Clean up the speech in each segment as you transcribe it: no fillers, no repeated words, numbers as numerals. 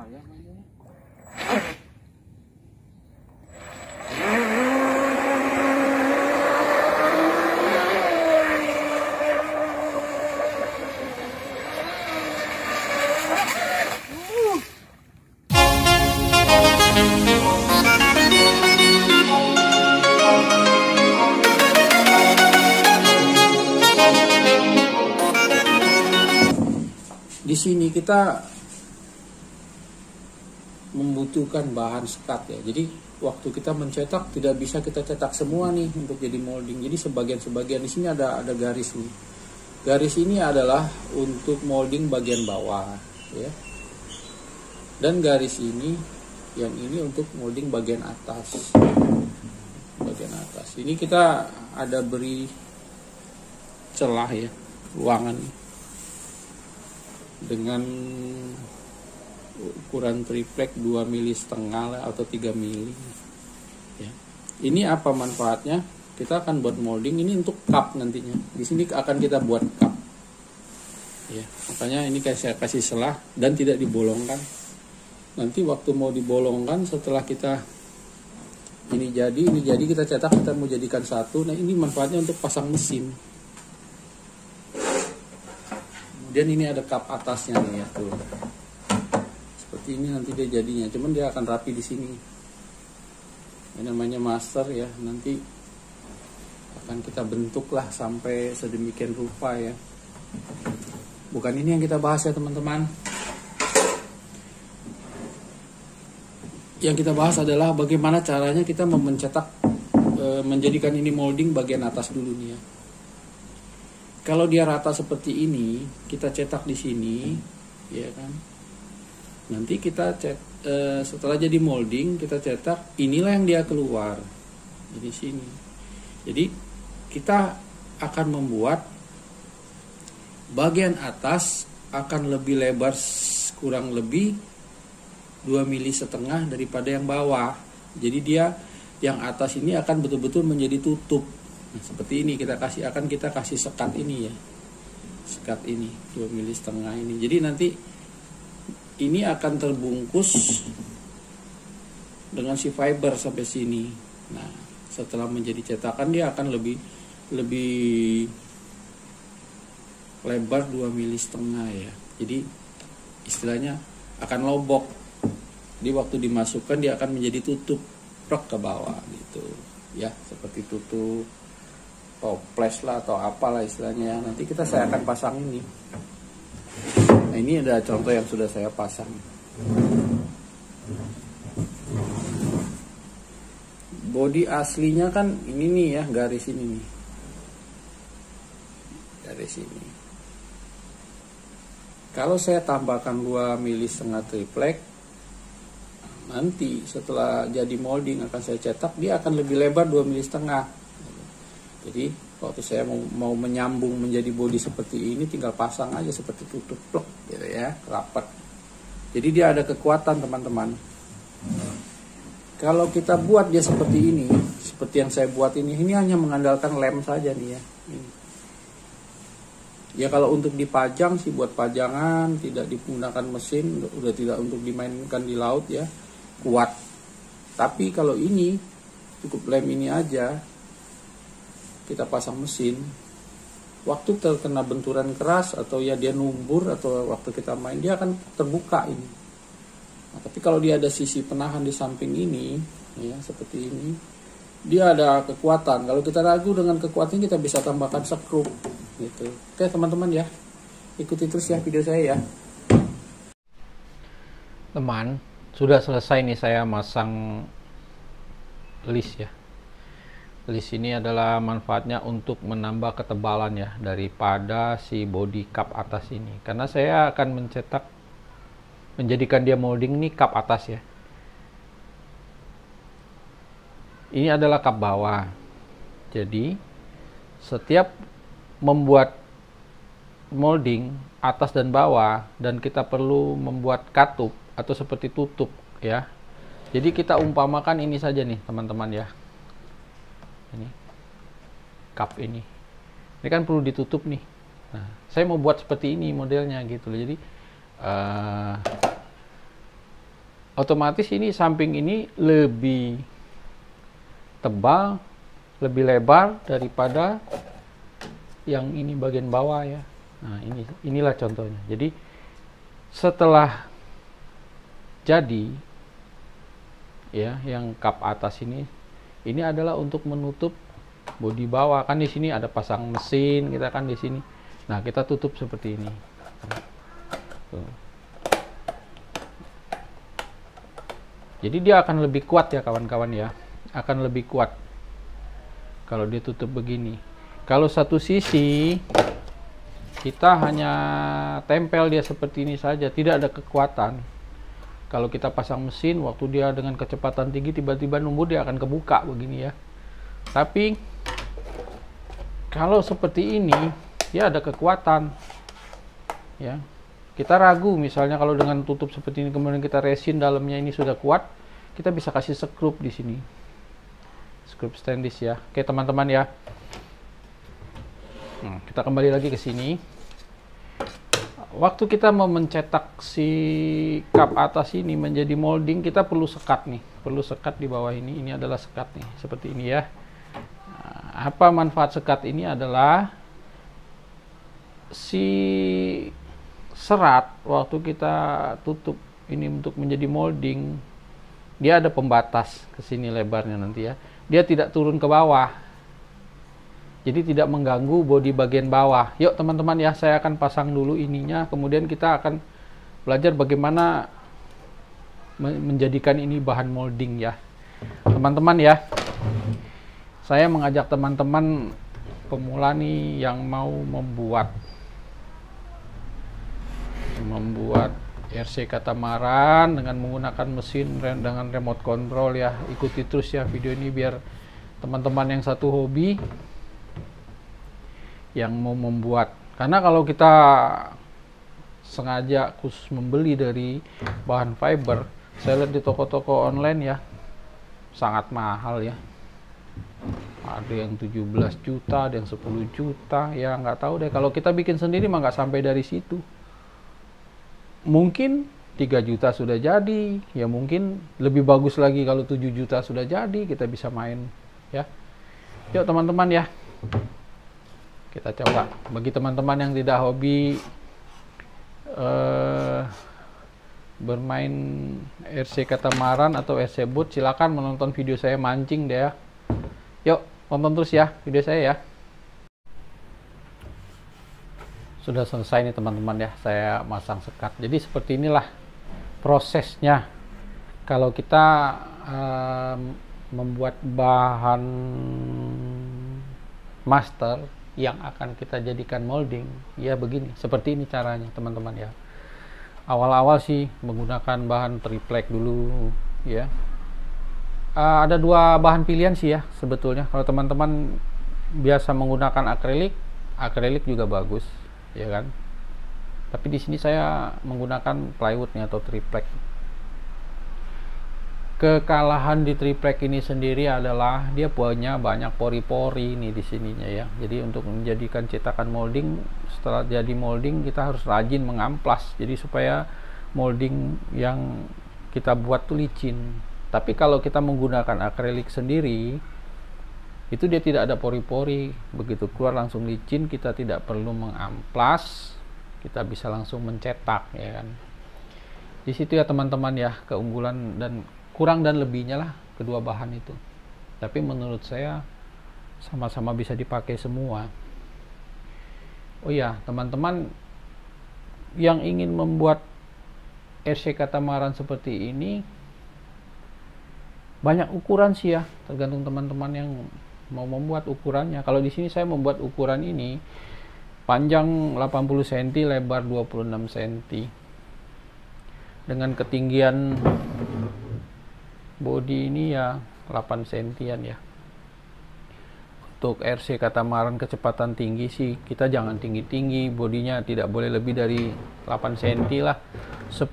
bahaya mainnya. Di sini kita membutuhkan bahan sekat ya. Jadi waktu kita mencetak tidak bisa kita cetak semua nih untuk jadi molding. Jadi sebagian-sebagian di sini ada garis nih. Garis ini adalah untuk molding bagian bawah ya. Dan garis ini yang ini untuk molding bagian atas. Bagian atas. Ini kita ada beri celah ya, ruangan dengan ukuran triplek 2,5 mili atau 3 mili ya. Ini apa manfaatnya? Kita akan buat molding ini untuk cup nantinya. Di sini akan kita buat cup ya. Makanya ini kayak saya kasih selah dan tidak dibolongkan. Nanti waktu mau dibolongkan setelah kita ini jadi kita cetak, kita mau jadikan satu. Nah ini manfaatnya untuk pasang mesin. Dan ini ada cup atasnya nih ya tuh. Seperti ini nanti dia jadinya, cuman dia akan rapi di sini. Ini namanya master ya. Nanti akan kita bentuk lah sampai sedemikian rupa ya. Bukan ini yang kita bahas ya teman-teman. Yang kita bahas adalah bagaimana caranya kita mencetak, menjadikan ini molding bagian atas dulu nih ya. Kalau dia rata seperti ini, kita cetak di sini, ya kan? Nanti kita setelah jadi molding, kita cetak, inilah yang dia keluar di sini. Jadi kita akan membuat bagian atas akan lebih lebar kurang lebih 2,5 mili daripada yang bawah. Jadi dia yang atas ini akan betul-betul menjadi tutup. Nah, seperti ini kita kasih sekat ini ya. Sekat ini 2,5 mili ini. Jadi nanti ini akan terbungkus dengan si fiber sampai sini. Nah, setelah menjadi cetakan dia akan lebih lebar 2,5 mili ya. Jadi istilahnya akan lobok. Di waktu dimasukkan dia akan menjadi tutup ke bawah gitu. Ya, seperti tutup toples lah atau apalah istilahnya. Nanti saya akan pasang ini. Nah ini ada contoh yang sudah saya pasang. Bodi aslinya kan ini nih ya, garis ini nih. Garis ini. Kalau saya tambahkan 2,5 mili triplek, nanti setelah jadi molding akan saya cetak, dia akan lebih lebar 2,5 mili. Jadi waktu saya mau menyambung menjadi bodi seperti ini, tinggal pasang aja seperti tutup plok gitu ya, rapat. Jadi dia ada kekuatan teman-teman. Kalau kita buat dia seperti ini, seperti yang saya buat ini hanya mengandalkan lem saja nih ya. Ini. Ya kalau untuk dipajang sih buat pajangan, tidak digunakan mesin, udah tidak untuk dimainkan di laut ya, kuat. Tapi kalau ini cukup lem ini aja. Kita pasang mesin, waktu terkena benturan keras atau ya dia numbur atau waktu kita main dia akan terbuka ini. Nah, tapi kalau dia ada sisi penahan di samping ini, ya seperti ini, dia ada kekuatan. Kalau kita ragu dengan kekuatannya kita bisa tambahkan skrup, gitu. Oke teman-teman ya, ikuti terus ya video saya ya. Teman, sudah selesai nih saya masang list ya. List ini adalah manfaatnya untuk menambah ketebalan ya daripada si body cup atas ini. Karena saya akan menjadikan dia molding ini cup atas ya. Ini adalah cup bawah. Jadi setiap membuat molding atas dan bawah dan kita perlu membuat katup atau seperti tutup ya. Jadi kita umpamakan ini saja nih teman-teman ya. Ini cup ini kan perlu ditutup nih. Nah, saya mau buat seperti ini modelnya gitu loh. Jadi otomatis ini samping ini lebih tebal, lebih lebar daripada yang ini bagian bawah ya. Nah, inilah contohnya. Jadi setelah jadi ya, yang kap atas ini adalah untuk menutup bodi bawah. Kan di sini ada pasang mesin kita kan di sini. Nah, kita tutup seperti ini. Tuh. Jadi dia akan lebih kuat ya kawan-kawan ya. Akan lebih kuat kalau dia tutup begini. Kalau satu sisi kita hanya tempel dia seperti ini saja, tidak ada kekuatan. Kalau kita pasang mesin, waktu dia dengan kecepatan tinggi tiba-tiba numbur, dia akan kebuka begini ya. Tapi kalau seperti ini dia ada kekuatan ya. Kita ragu misalnya kalau dengan tutup seperti ini kemudian kita resin dalamnya ini sudah kuat, kita bisa kasih skrup di sini, skrup stainless ya. Oke teman-teman ya. Nah, kita kembali lagi ke sini. Waktu kita mau mencetak si kap atas ini menjadi molding, kita perlu sekat nih, perlu sekat di bawah ini. Ini adalah sekat nih, seperti ini ya. Nah, apa manfaat sekat ini adalah si serat waktu kita tutup ini untuk menjadi molding, dia ada pembatas ke sini lebarnya nanti ya. Dia tidak turun ke bawah. Jadi tidak mengganggu bodi bagian bawah. Yuk teman-teman ya, saya akan pasang dulu ininya, kemudian kita akan belajar bagaimana menjadikan ini bahan molding ya. Teman-teman ya, saya mengajak teman-teman pemula nih yang mau membuat RC katamaran dengan menggunakan mesin dengan remote control ya. Ikuti terus ya video ini biar teman-teman yang satu hobi yang mau membuat, karena kalau kita sengaja khusus membeli dari bahan fiber, saya lihat di toko-toko online ya sangat mahal ya, ada yang 17 juta, ada yang 10 juta ya, nggak tahu deh. Kalau kita bikin sendiri mah nggak sampai dari situ, mungkin 3 juta sudah jadi ya, mungkin lebih bagus lagi kalau 7 juta sudah jadi, kita bisa main ya. Yuk teman-teman ya, kita coba. Bagi teman-teman yang tidak hobi bermain RC katamaran atau RC boat, silakan menonton video saya mancing deh ya. Yuk tonton terus ya video saya ya. Sudah selesai nih teman-teman ya, saya masang sekat. Jadi seperti inilah prosesnya kalau kita membuat bahan master yang akan kita jadikan molding ya. Begini, seperti ini caranya teman-teman ya. Awal-awal sih menggunakan bahan triplek dulu ya. Ada dua bahan pilihan sih ya sebetulnya. Kalau teman-teman biasa menggunakan akrilik juga bagus ya kan, tapi di sini saya menggunakan plywoodnya atau triplek. Kekalahan di triplek ini sendiri adalah dia punya banyak pori-pori nih di sininya ya. Jadi untuk menjadikan cetakan molding, setelah jadi molding kita harus rajin mengamplas, jadi supaya molding yang kita buat tuh licin. Tapi kalau kita menggunakan akrilik sendiri, itu dia tidak ada pori-pori, begitu keluar langsung licin, kita tidak perlu mengamplas, kita bisa langsung mencetak ya kan. Di situ ya teman-teman ya keunggulan dan kurang dan lebihnya lah kedua bahan itu. Tapi menurut saya sama-sama bisa dipakai semua. Oh ya teman-teman yang ingin membuat RC katamaran seperti ini, banyak ukuran sih ya, tergantung teman-teman yang mau membuat ukurannya. Kalau di sini saya membuat ukuran ini panjang 80 cm, lebar 26 cm, dengan ketinggian bodi ini ya 8 cm ya. Untuk RC katamaran kecepatan tinggi sih kita jangan tinggi-tinggi, bodinya tidak boleh lebih dari 8 cm lah. 10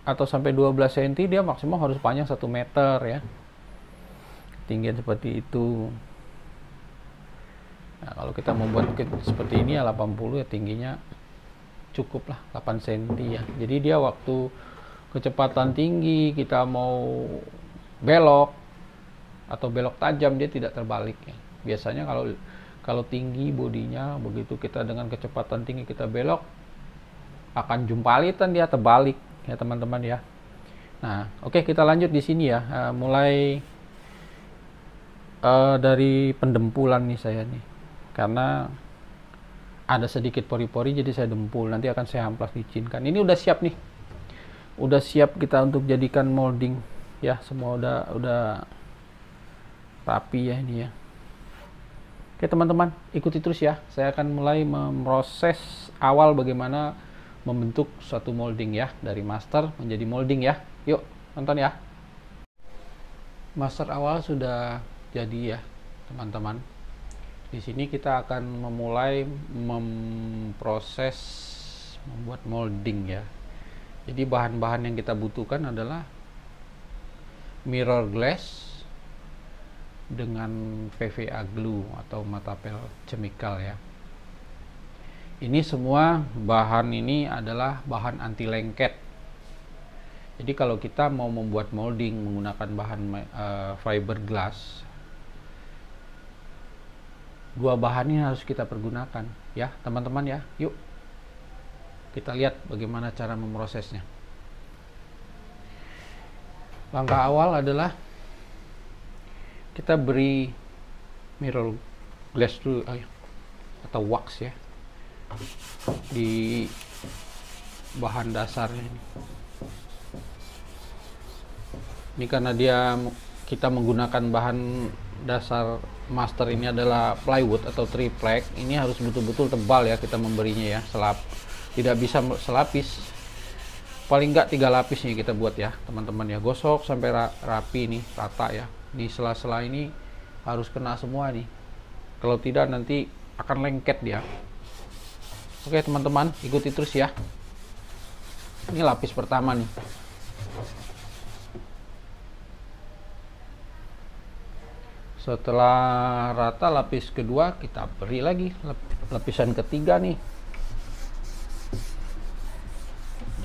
atau sampai 12 cm dia maksimal harus panjang 1 meter ya, ketinggian seperti itu. Nah, kalau kita membuat seperti ini ya 80 ya, tingginya cukup lah 8 cm ya. Jadi dia waktu kecepatan tinggi, kita mau belok atau belok tajam, dia tidak terbalik ya. Biasanya kalau tinggi bodinya, begitu kita dengan kecepatan tinggi kita belok, akan jumpalitan dia terbalik ya teman-teman ya. Nah, oke, kita lanjut di sini ya. Mulai dari pendempulan nih saya nih, karena ada sedikit pori-pori jadi saya dempul, nanti akan saya amplas licinkan. Ini udah siap nih, udah siap kita untuk jadikan molding ya. Semua udah rapi ya ini ya. Oke teman-teman, ikuti terus ya. Saya akan mulai memproses awal bagaimana membentuk suatu molding ya, dari master menjadi molding ya. Yuk nonton ya. Master awal sudah jadi ya teman-teman. Di sini kita akan memulai memproses membuat molding ya. Jadi bahan-bahan yang kita butuhkan adalah mirror glass dengan PVA glue atau matapel chemical ya. Ini semua bahan ini adalah bahan anti lengket. Jadi kalau kita mau membuat molding menggunakan bahan fiberglass, dua bahan ini harus kita pergunakan ya teman-teman ya. Yuk kita lihat bagaimana cara memprosesnya. Langkah awal adalah kita beri mirror glass dulu atau wax ya di bahan dasarnya ini. Ini karena kita menggunakan bahan dasar master ini adalah plywood atau triplek, ini harus betul-betul tebal ya kita memberinya ya. Tidak bisa selapis, paling enggak 3 lapis nih kita buat ya teman-teman ya. Gosok sampai rapi nih, rata ya. Di sela-sela ini harus kena semua nih, kalau tidak nanti akan lengket dia. Oke teman-teman, ikuti terus ya. Ini lapis pertama nih. Setelah rata lapis kedua, kita beri lagi lapisan ketiga nih.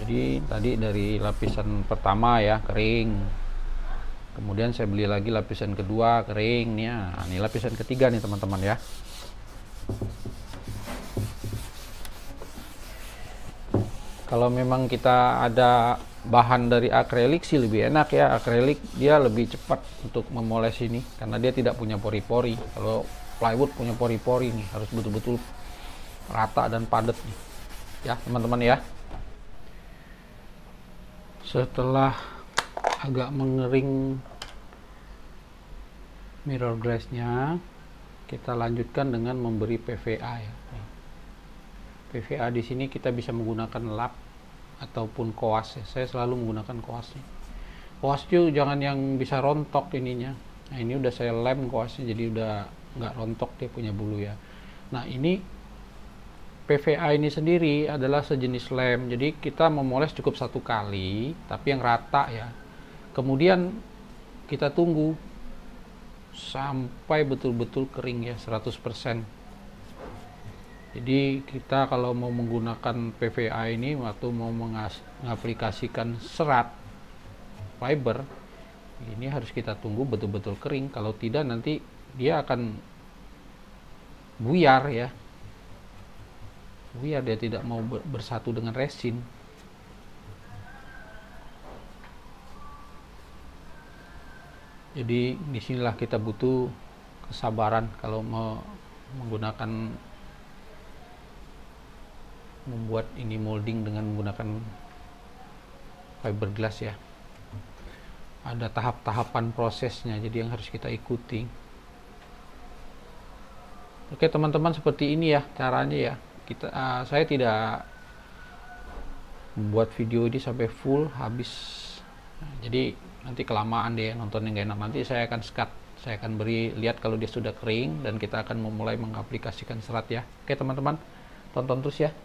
Jadi tadi dari lapisan pertama ya kering, kemudian saya beli lagi lapisan kedua kering nih ya. Ini lapisan ketiga nih teman-teman ya. Kalau memang kita ada bahan dari akrilik sih lebih enak ya. Akrilik dia lebih cepat untuk memoles ini karena dia tidak punya pori-pori. Kalau plywood punya pori-pori nih, harus betul-betul rata dan padat nih ya teman-teman ya. Setelah agak mengering mirror glassnya, kita lanjutkan dengan memberi PVA ya. PVA di sini kita bisa menggunakan lap ataupun koas ya. Saya selalu menggunakan koasnya. Koas itu jangan yang bisa rontok ininya. Nah ini udah saya lem koasnya, jadi udah nggak rontok, dia punya bulu ya. Nah ini PVA ini sendiri adalah sejenis lem, jadi kita memoles cukup 1 kali tapi yang rata ya. Kemudian kita tunggu sampai betul-betul kering ya 100%. Jadi kita kalau mau menggunakan PVA ini waktu mau mengaplikasikan serat fiber ini harus kita tunggu betul-betul kering. Kalau tidak nanti dia akan buyar ya. Buyar, dia tidak mau bersatu dengan resin. Jadi disinilah kita butuh kesabaran kalau mau menggunakan membuat ini molding dengan menggunakan fiberglass ya. Ada tahap-tahapan prosesnya, jadi yang harus kita ikuti. Oke teman-teman, seperti ini ya caranya ya. Saya tidak membuat video ini sampai full habis. Nah, jadi nanti kelamaan deh nontonnya nggak enak. Nanti saya akan skat, saya akan beri lihat kalau dia sudah kering dan kita akan memulai mengaplikasikan serat ya. Oke teman-teman, tonton terus ya.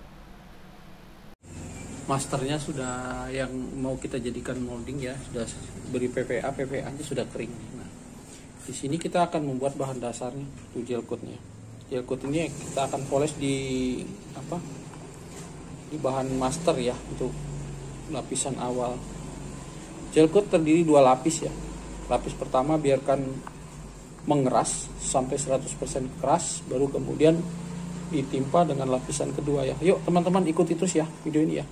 Masternya sudah yang mau kita jadikan molding ya, sudah beri PVA nya sudah kering. Nah, di sini kita akan membuat bahan dasarnya, itu gel coatnya. Gel coat ini kita akan poles di di bahan master ya untuk lapisan awal. Gel coat terdiri 2 lapis ya. Lapis pertama biarkan mengeras sampai 100% keras, baru kemudian ditimpa dengan lapisan kedua ya. Yuk teman-teman ikuti terus ya video ini ya.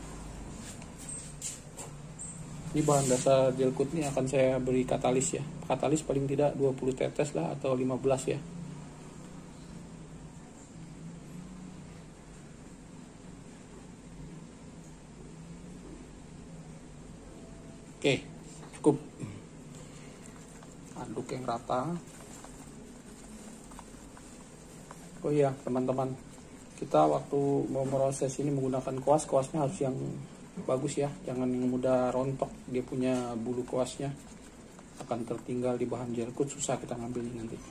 Ini bahan dasar gel coat ini akan saya beri katalis ya. Katalis paling tidak 20 tetes lah atau 15 ya. Oke, cukup. Aduk yang rata. Oh iya teman-teman, kita waktu mau proses ini menggunakan kuasnya harus yang bagus ya, jangan yang mudah rontok. Dia punya bulu kuasnya akan tertinggal di bahan gel coat, susah kita ngambilnya nanti.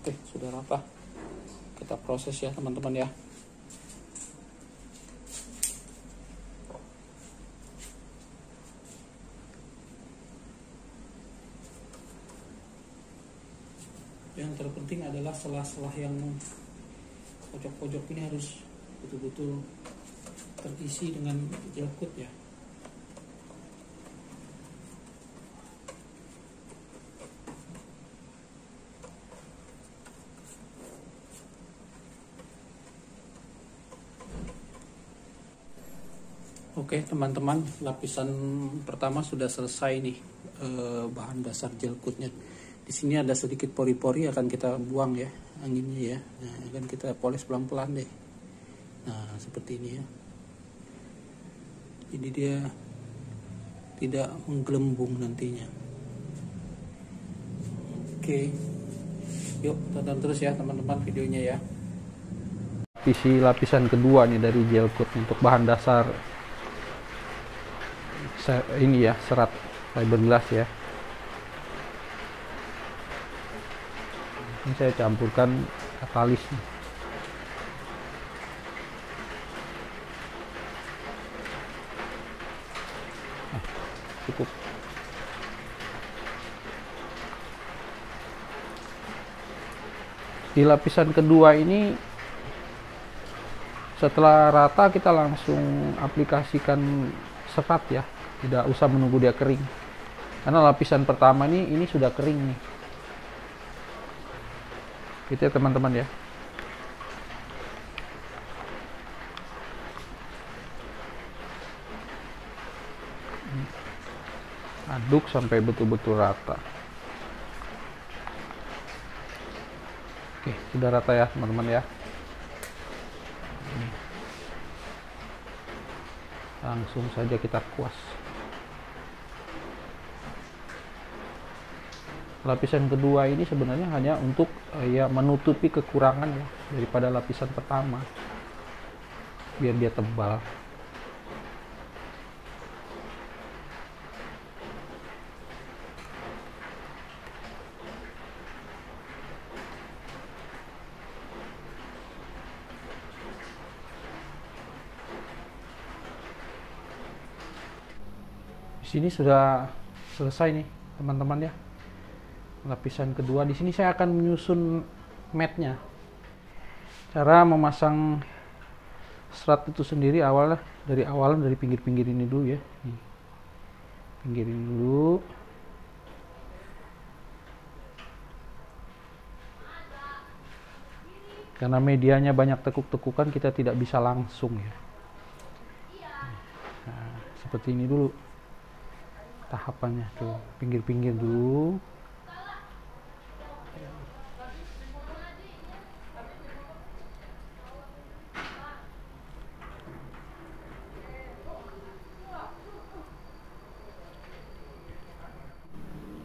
Oke, sudah rata. Kita proses ya teman-teman ya. Yang terpenting adalah selah-selah yang pojok-pojok ini harus betul-betul terisi dengan gel coat ya. Oke teman-teman, lapisan pertama sudah selesai nih, bahan dasar gel coatnya. Di sini ada sedikit pori-pori, akan kita buang ya anginnya ya. Nah, akan kita poles pelan-pelan deh. Nah seperti ini ya. Jadi dia tidak menggelembung nantinya. Oke, yuk tonton terus ya teman-teman videonya ya. Isi lapisan kedua nih dari gel coat untuk bahan dasar ini ya, serat fiberglass ya. Ini saya campurkan katalis nih. Cukup. Di lapisan kedua ini setelah rata kita langsung aplikasikan serat ya, tidak usah menunggu dia kering, karena lapisan pertama ini sudah kering nih gitu ya teman-teman ya. Aduk sampai betul-betul rata. Oke, sudah rata ya teman-teman ya. Langsung saja kita kuas. Lapisan kedua ini sebenarnya hanya untuk ya menutupi kekurangan ya daripada lapisan pertama, biar dia tebal. Di sini sudah selesai nih teman-teman ya. Lapisan kedua, di sini saya akan menyusun matnya. Cara memasang serat itu sendiri awalnya dari pinggir-pinggir ini dulu ya. Nih. Pinggir ini dulu. Karena medianya banyak tekuk-tekukan, kita tidak bisa langsung ya. Nah, seperti ini dulu tahapannya tuh, pinggir-pinggir dulu.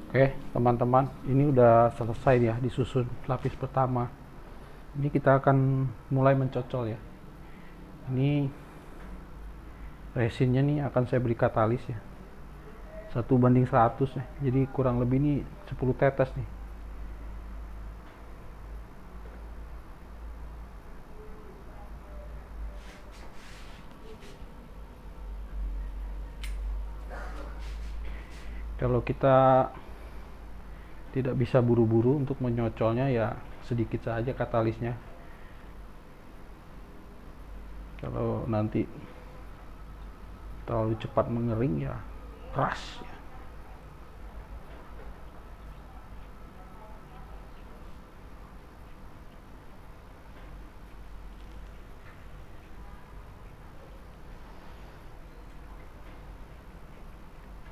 Oke teman-teman, ini udah selesai ya disusun lapis pertama. Ini kita akan mulai mencocol ya. Ini resinnya nih akan saya beri katalis ya, 1:100 ya. Jadi kurang lebih ini 10 tetes nih. Kalau kita tidak bisa buru-buru untuk menyocolnya, ya sedikit saja katalisnya. Kalau nanti terlalu cepat mengering, ya keras ya.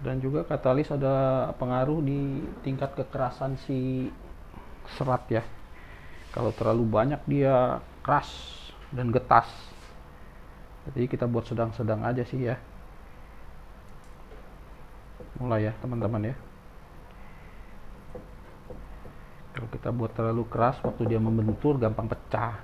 Dan juga katalis ada pengaruh di tingkat kekerasan si serat ya. Kalau terlalu banyak dia keras dan getas. Jadi kita buat sedang-sedang aja sih ya. Mulai ya teman-teman ya. Kalau kita buat terlalu keras, waktu dia membentur gampang pecah.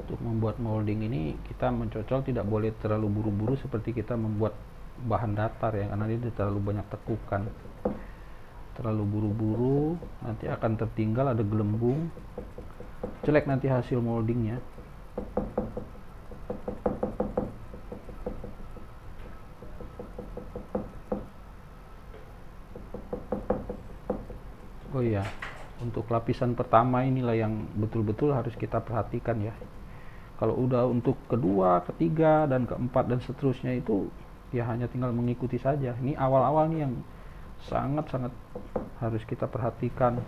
Untuk membuat molding ini kita mencocol tidak boleh terlalu buru-buru seperti kita membuat bahan datar ya, karena dia terlalu banyak tekukan. Terlalu buru-buru nanti akan tertinggal, ada gelembung, jelek nanti hasil moldingnya. Oh iya, untuk lapisan pertama inilah yang betul-betul harus kita perhatikan ya. Kalau udah untuk kedua, ketiga, dan keempat dan seterusnya itu ya hanya tinggal mengikuti saja. Ini awal-awal nih yang sangat-sangat harus kita perhatikan.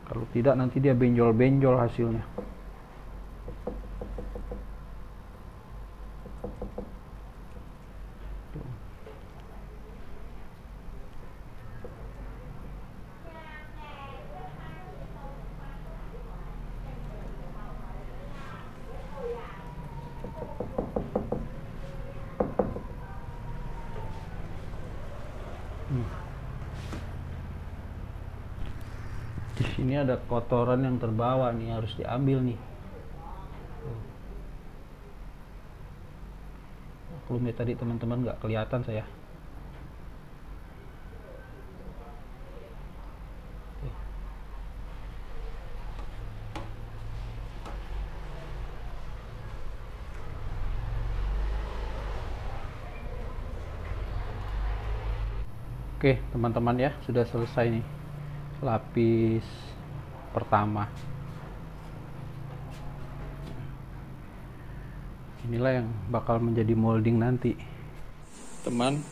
Kalau tidak nanti dia benjol-benjol hasilnya. Di sini ada kotoran yang terbawa nih, harus diambil nih. Kalau tadi teman-teman nggak kelihatan saya. Oke teman-teman ya, sudah selesai nih lapis pertama. Inilah yang bakal menjadi molding nanti. Teman,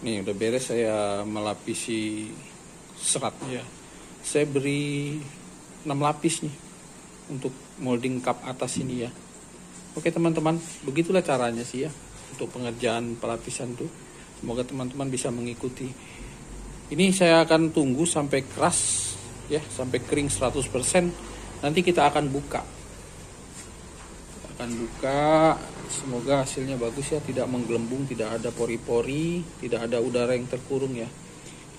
nih udah beres saya melapisi seratnya. Saya beri 6 lapis nih untuk molding cup atas ini ya. Oke teman-teman, begitulah caranya sih ya untuk pengerjaan pelapisan tuh. Semoga teman-teman bisa mengikuti. Ini saya akan tunggu sampai keras ya, sampai kering 100%. Nanti kita akan buka. Semoga hasilnya bagus ya, tidak menggelembung, tidak ada pori-pori, tidak ada udara yang terkurung ya.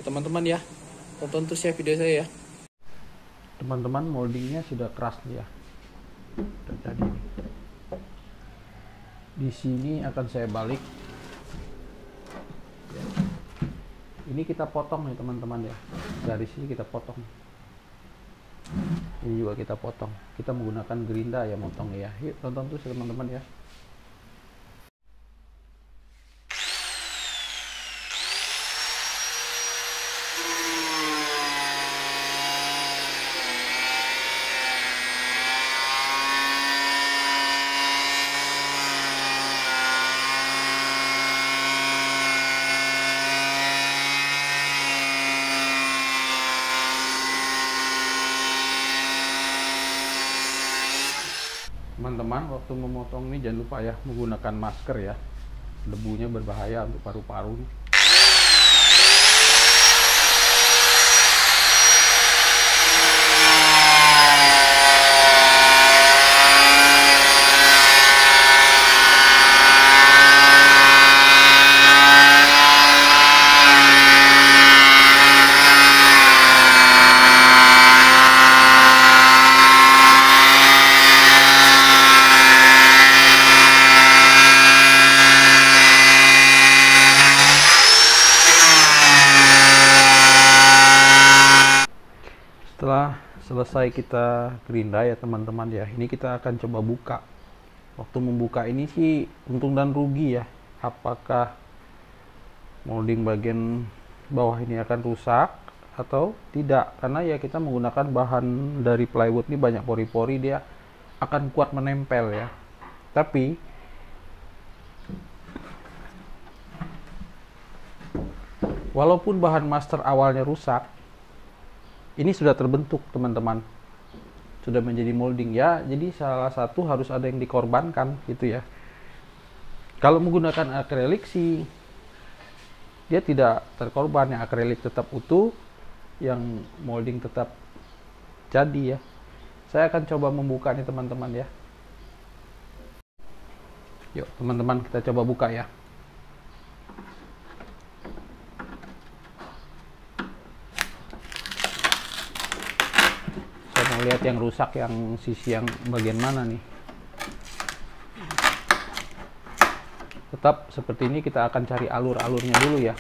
Teman-teman ya, tonton terus ya video saya ya. Teman-teman, moldingnya sudah keras ya. Jadi di sini akan saya balik. Ini kita potong nih teman-teman ya, dari sini kita potong, ini juga kita potong. Kita menggunakan gerinda ya motong ya. Yuk tonton terus teman-teman ya. Teman-teman, waktu memotong ini jangan lupa ya menggunakan masker ya, debunya berbahaya untuk paru-paru. Setelah selesai kita gerinda ya teman-teman ya, ini kita akan coba buka. Waktu membuka ini sih untung dan rugi ya, apakah molding bagian bawah ini akan rusak atau tidak, karena ya kita menggunakan bahan dari plywood ini banyak pori-pori, dia akan kuat menempel ya. Tapi walaupun bahan master awalnya rusak, ini sudah terbentuk teman-teman, sudah menjadi molding ya. Jadi salah satu harus ada yang dikorbankan gitu ya. Kalau menggunakan akrilik sih dia tidak terkorban ya, akrilik tetap utuh, yang molding tetap jadi ya. Saya akan coba membuka nih teman-teman ya. Yuk teman-teman, kita coba buka ya. Lihat yang rusak, yang sisi yang bagian mana nih. Tetap seperti ini, kita akan cari alur-alurnya dulu ya.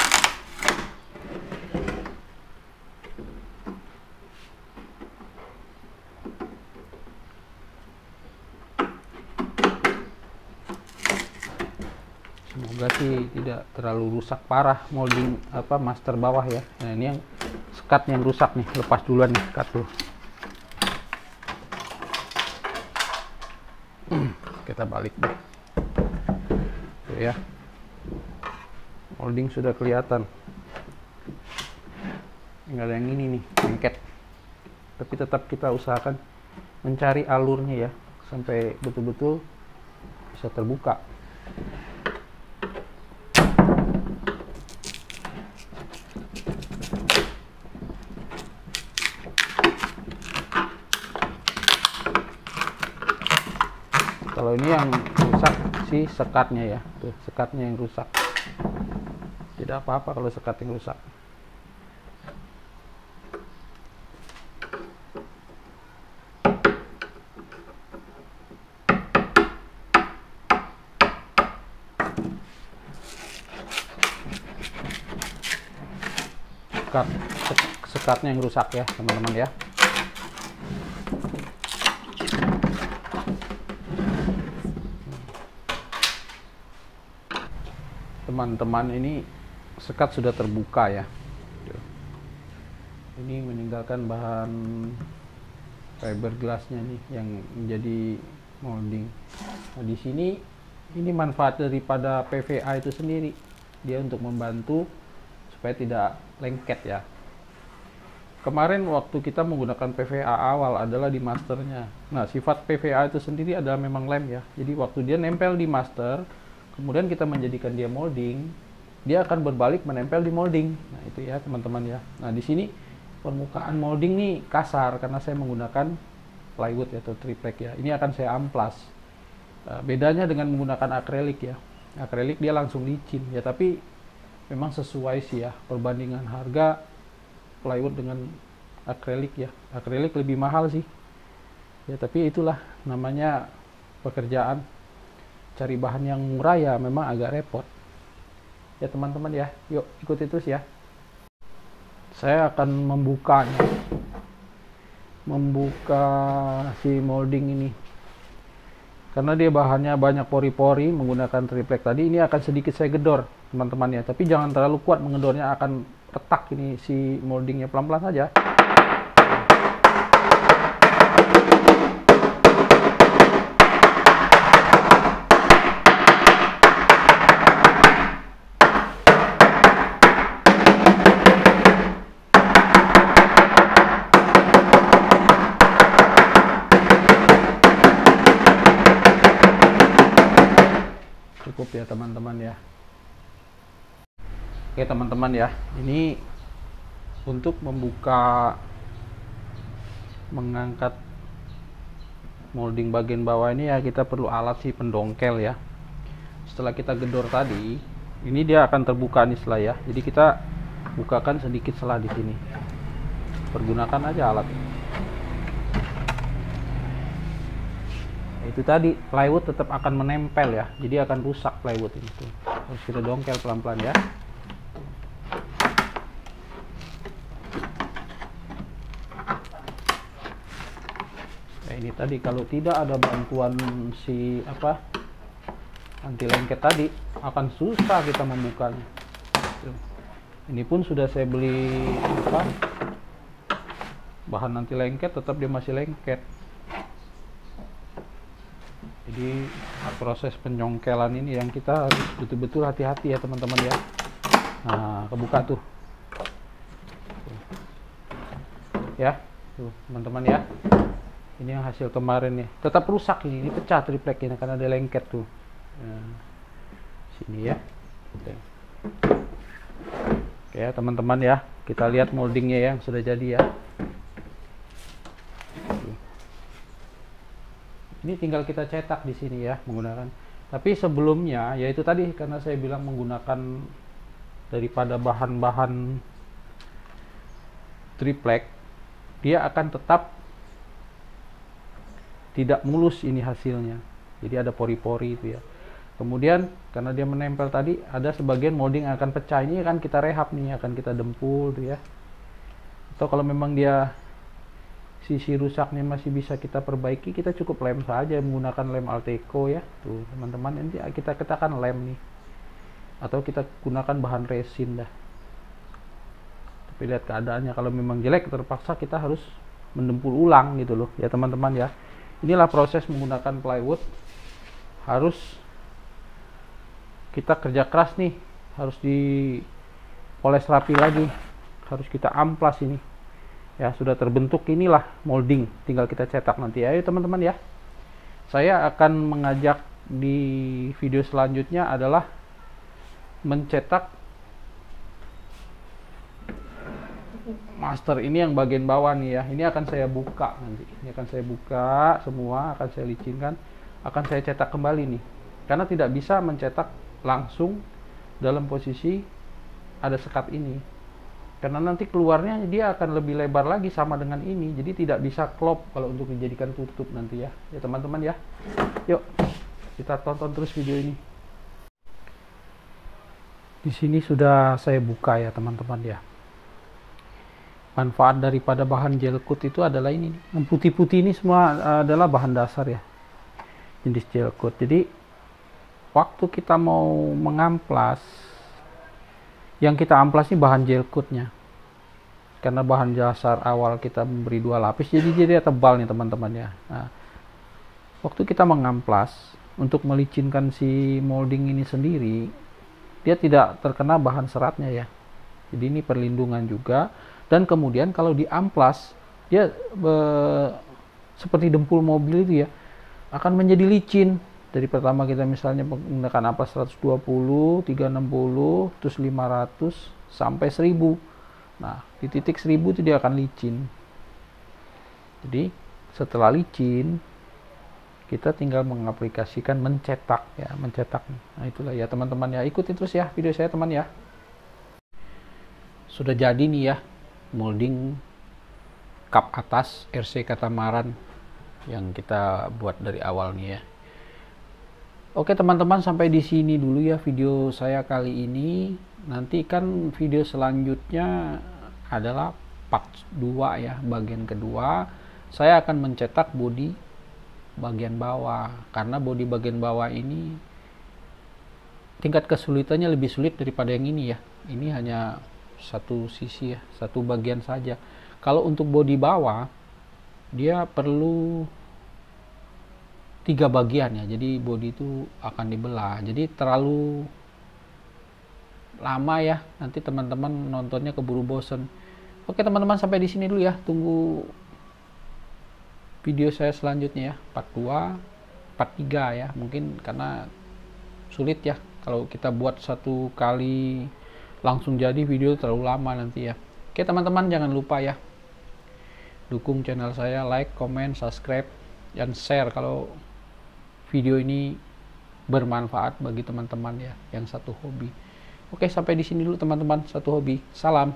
Semoga sih tidak terlalu rusak parah molding master bawah ya. Nah ini yang sekatnya yang rusak nih, lepas duluan nih sekat tuh. Kita balik deh tuh ya, molding sudah kelihatan, nggak ada yang ini nih lengket, tapi tetap kita usahakan mencari alurnya ya sampai betul-betul bisa terbuka. Kalau ini yang rusak sih sekatnya ya, tuh sekatnya yang rusak. Tidak apa-apa kalau sekat yang rusak. Sekatnya yang rusak ya teman-teman ya. Teman-teman, ini sekat sudah terbuka ya. Ini meninggalkan bahan fiberglassnya nih yang menjadi molding. Nah di sini ini manfaat daripada PVA itu sendiri, dia untuk membantu supaya tidak lengket ya. Kemarin waktu kita menggunakan PVA awal adalah di masternya. Nah sifat PVA itu sendiri adalah memang lem ya. Jadi waktu dia nempel di master, kemudian kita menjadikan dia molding, dia akan berbalik menempel di molding. Nah itu ya teman-teman ya. Nah di sini permukaan molding nih kasar karena saya menggunakan plywood ya, atau triplek ya. Ini akan saya amplas. Bedanya dengan menggunakan akrilik ya. Akrilik dia langsung licin ya, tapi memang sesuai sih ya perbandingan harga plywood dengan akrilik ya. Akrilik lebih mahal sih. Ya tapi itulah namanya pekerjaan. Cari bahan yang murah ya memang agak repot. Ya teman-teman ya, yuk ikuti terus ya. Saya akan membuka si molding ini. Karena dia bahannya banyak pori-pori, menggunakan triplek tadi, ini akan sedikit saya gedor teman-teman ya. Tapi jangan terlalu kuat mengedornya, akan retak ini si moldingnya, pelan-pelan saja. Cukup ya teman-teman ya. Oke teman-teman ya, ini untuk mengangkat molding bagian bawah ini ya, kita perlu alat sih pendongkel ya. Setelah kita gedor tadi, ini dia akan terbuka nih selah ya. Jadi kita bukakan sedikit selah di sini. Pergunakan aja alat. Itu tadi plywood tetap akan menempel ya, jadi akan rusak plywood ini tuh. Harus kita dongkel pelan-pelan ya. ini tadi kalau tidak ada bantuan si anti lengket tadi akan susah kita membukanya. Ini pun sudah saya beli bahan anti lengket, tetap dia masih lengket. Jadi proses penyongkelan ini yang kita harus betul-betul hati-hati ya teman-teman ya. Nah, kebuka tuh. Ya, tuh teman-teman ya. Ini yang hasil kemarin nih. Tetap rusak ini pecah tripleknya karena ada lengket tuh. Nah, sini ya. Oke ya teman-teman ya. Kita lihat moldingnya yang sudah jadi ya. Ini tinggal kita cetak di sini ya menggunakan. Tapi sebelumnya yaitu tadi karena saya bilang menggunakan daripada bahan-bahan triplek, dia akan tetap tidak mulus ini hasilnya. Jadi ada pori-pori itu ya. Kemudian karena dia menempel tadi, ada sebagian molding yang akan pecah. Ini akan kita rehab nih, akan kita dempul tuh ya. Atau kalau memang dia sisi rusaknya masih bisa kita perbaiki, kita cukup lem saja menggunakan lem Alteco ya. Tuh teman-teman, nanti kita katakan lem nih. Atau kita gunakan bahan resin dah. Tapi lihat keadaannya, kalau memang jelek terpaksa kita harus mendempul ulang gitu loh ya teman-teman ya. Inilah proses menggunakan plywood. Harus kita kerja keras nih, harus dipoles rapi lagi, harus kita amplas ini ya. Sudah terbentuk inilah molding, tinggal kita cetak nanti ya. Ayo teman-teman ya, saya akan mengajak di video selanjutnya adalah mencetak master ini yang bagian bawah nih ya. Ini akan saya buka nanti, ini akan saya buka semua, akan saya licinkan, akan saya cetak kembali nih, karena tidak bisa mencetak langsung dalam posisi ada sekat ini, karena nanti keluarnya dia akan lebih lebar lagi sama dengan ini, jadi tidak bisa klop kalau untuk dijadikan tutup nanti ya teman-teman ya. Yuk kita tonton terus video ini. Di sini sudah saya buka ya teman-teman ya. Manfaat daripada bahan gel coat itu adalah ini, yang putih-putih ini semua adalah bahan dasar ya, jenis gel coat. Jadi waktu kita mau mengamplas, yang kita amplas ini bahan gel coatnya, karena bahan dasar awal kita memberi 2 lapis, jadi dia tebal nih teman-teman ya. Nah, waktu kita mengamplas untuk melicinkan si molding ini sendiri, dia tidak terkena bahan seratnya ya. Jadi ini perlindungan juga. Dan kemudian kalau diamplas, dia seperti dempul mobil itu ya, akan menjadi licin. Dari pertama kita misalnya menggunakan amplas 120, 360, terus 500 sampai 1000. Nah, di titik 1000 itu dia akan licin. Jadi setelah licin, kita tinggal mengaplikasikan mencetak ya, mencetak. Nah, itulah ya teman-teman ya. Ikuti terus ya video saya teman ya. Sudah jadi nih ya molding kap atas RC Katamaran yang kita buat dari awal nih ya. Oke teman-teman, sampai di sini dulu ya video saya kali ini. Nanti kan video selanjutnya adalah part 2 ya, bagian kedua. Saya akan mencetak bodi bagian bawah, karena bodi bagian bawah ini tingkat kesulitannya lebih sulit daripada yang ini ya. Ini hanya satu sisi ya, satu bagian saja. Kalau untuk bodi bawah dia perlu 3 bagian ya, jadi bodi itu akan dibelah, jadi terlalu lama ya, nanti teman-teman nontonnya keburu bosen. Oke teman-teman, sampai di sini dulu ya, tunggu video saya selanjutnya ya, part 2, part 3 ya, mungkin karena sulit ya kalau kita buat satu kali langsung jadi video terlalu lama nanti ya. Oke teman-teman, jangan lupa ya dukung channel saya, like, comment, subscribe, dan share kalau video ini bermanfaat bagi teman-teman ya yang satu hobi. Oke, sampai di sini dulu teman-teman, satu hobi. Salam.